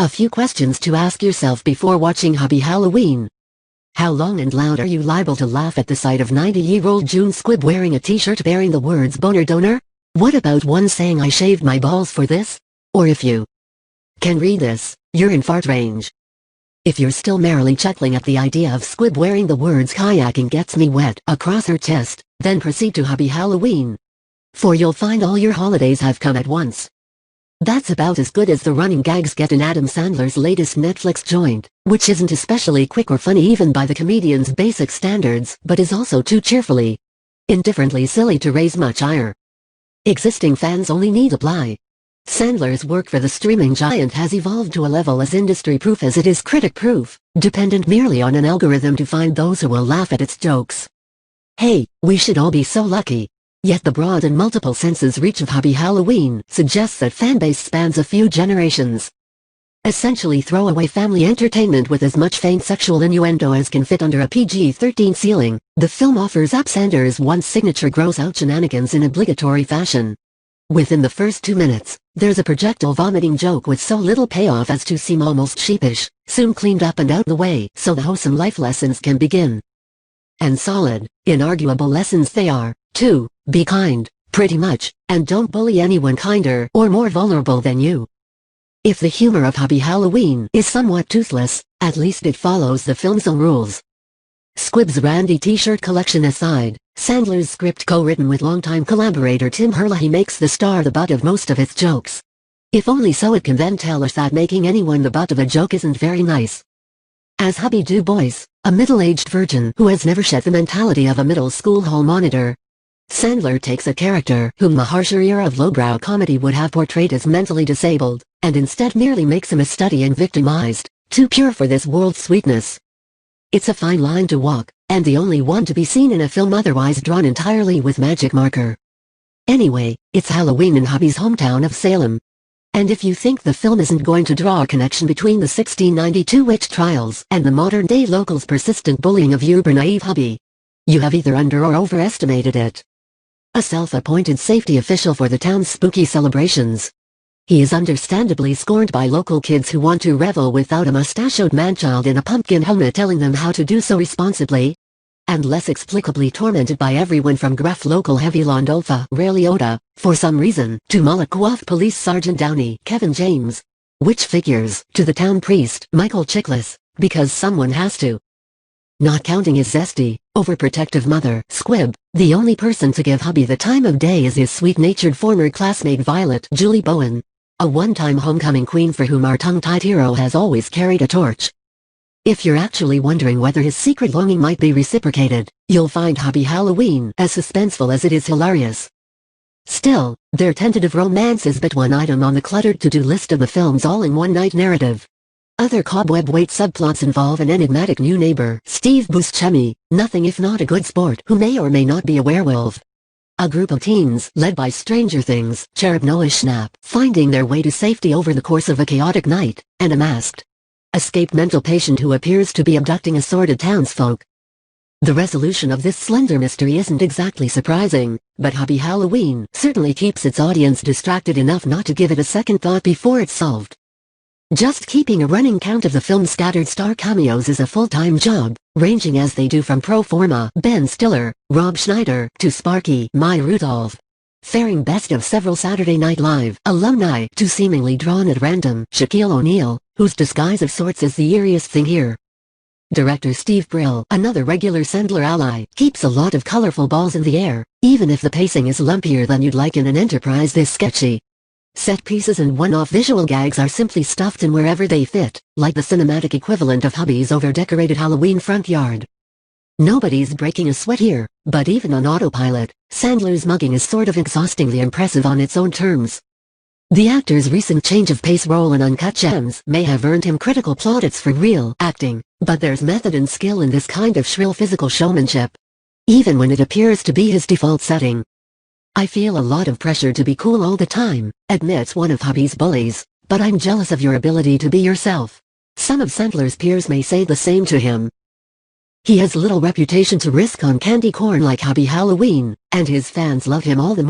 A few questions to ask yourself before watching Hubie Halloween. How long and loud are you liable to laugh at the sight of 90-year-old June Squibb wearing a t-shirt bearing the words boner donor? What about one saying I shaved my balls for this? Or if you can read this, you're in fart range. If you're still merrily chuckling at the idea of Squibb wearing the words Kayaking Gets Me Wet across her chest, then proceed to Hubie Halloween. For you'll find all your holidays have come at once. That's about as good as the running gags get in Adam Sandler's latest Netflix joint, which isn't especially quick or funny even by the comedian's basic standards, but is also too cheerfully, indifferently silly to raise much ire. Existing fans only need apply. Sandler's work for the streaming giant has evolved to a level as industry-proof as it is critic-proof, dependent merely on an algorithm to find those who will laugh at its jokes. Hey, we should all be so lucky. Yet the broad and multiple senses reach of Hubie Halloween suggests that fanbase spans a few generations. Essentially throwaway family entertainment with as much faint sexual innuendo as can fit under a PG-13 ceiling, the film offers Adam Sandler's once signature gross-out shenanigans in obligatory fashion. Within the first 2 minutes, there's a projectile vomiting joke with so little payoff as to seem almost sheepish, soon cleaned up and out the way so the wholesome life lessons can begin. And solid, inarguable lessons they are, too. Be kind, pretty much, and don't bully anyone kinder or more vulnerable than you. If the humor of Hubie Halloween is somewhat toothless, at least it follows the film's own rules. Squibb's randy t-shirt collection aside, Sandler's script co-written with longtime collaborator Tim Herlihy makes the star the butt of most of its jokes. If only so it can then tell us that making anyone the butt of a joke isn't very nice. As Hubie Du Bois, a middle-aged virgin who has never shed the mentality of a middle school hall monitor, Sandler takes a character whom the harsher era of lowbrow comedy would have portrayed as mentally disabled, and instead merely makes him a study in victimized, too pure for this world's sweetness. It's a fine line to walk, and the only one to be seen in a film otherwise drawn entirely with magic marker. Anyway, it's Halloween in Hubie's hometown of Salem. And if you think the film isn't going to draw a connection between the 1692 witch trials and the modern-day locals' persistent bullying of uber-naive Hubie, you have either under- or overestimated it. A self-appointed safety official for the town's spooky celebrations, he is understandably scorned by local kids who want to revel without a mustachioed man-child in a pumpkin helmet telling them how to do so responsibly, and less explicably tormented by everyone from gruff local heavy Landolpha Ray Liotta, for some reason, to mullet-coiffed Police Sergeant Downey Kevin James, which figures, to the town priest Michael Chiklis, because someone has to. Not counting his zesty, overprotective mother, Squibb, the only person to give Hubie the time of day is his sweet-natured former classmate Violet Julie Bowen, a one-time homecoming queen for whom our tongue-tied hero has always carried a torch. If you're actually wondering whether his secret longing might be reciprocated, you'll find Hubie Halloween as suspenseful as it is hilarious. Still, their tentative romance is but one item on the cluttered to-do list of the film's all-in-one-night narrative. Other cobweb-weight subplots involve an enigmatic new neighbor, Steve Buscemi, nothing if not a good sport who may or may not be a werewolf. A group of teens, led by Stranger Things, cherub Noah Schnapp, finding their way to safety over the course of a chaotic night, and a masked, escaped mental patient who appears to be abducting assorted townsfolk. The resolution of this slender mystery isn't exactly surprising, but Hubie Halloween certainly keeps its audience distracted enough not to give it a second thought before it's solved. Just keeping a running count of the film's scattered star cameos is a full-time job, ranging as they do from pro forma Ben Stiller, Rob Schneider, to Sparky Maya Rudolph, faring best of several Saturday Night Live alumni to seemingly drawn at random Shaquille O'Neal, whose disguise of sorts is the eeriest thing here. Director Steve Brill, another regular Sandler ally, keeps a lot of colorful balls in the air, even if the pacing is lumpier than you'd like in an enterprise this sketchy. Set pieces and one-off visual gags are simply stuffed in wherever they fit, like the cinematic equivalent of Hubie's over-decorated Halloween front yard. Nobody's breaking a sweat here, but even on autopilot, Sandler's mugging is sort of exhaustingly impressive on its own terms. The actor's recent change of pace role in Uncut Gems may have earned him critical plaudits for real acting, but there's method and skill in this kind of shrill physical showmanship, even when it appears to be his default setting. I feel a lot of pressure to be cool all the time, admits one of Hubie's bullies, but I'm jealous of your ability to be yourself. Some of Sandler's peers may say the same to him. He has little reputation to risk on candy corn like Hubie Halloween, and his fans love him all the more.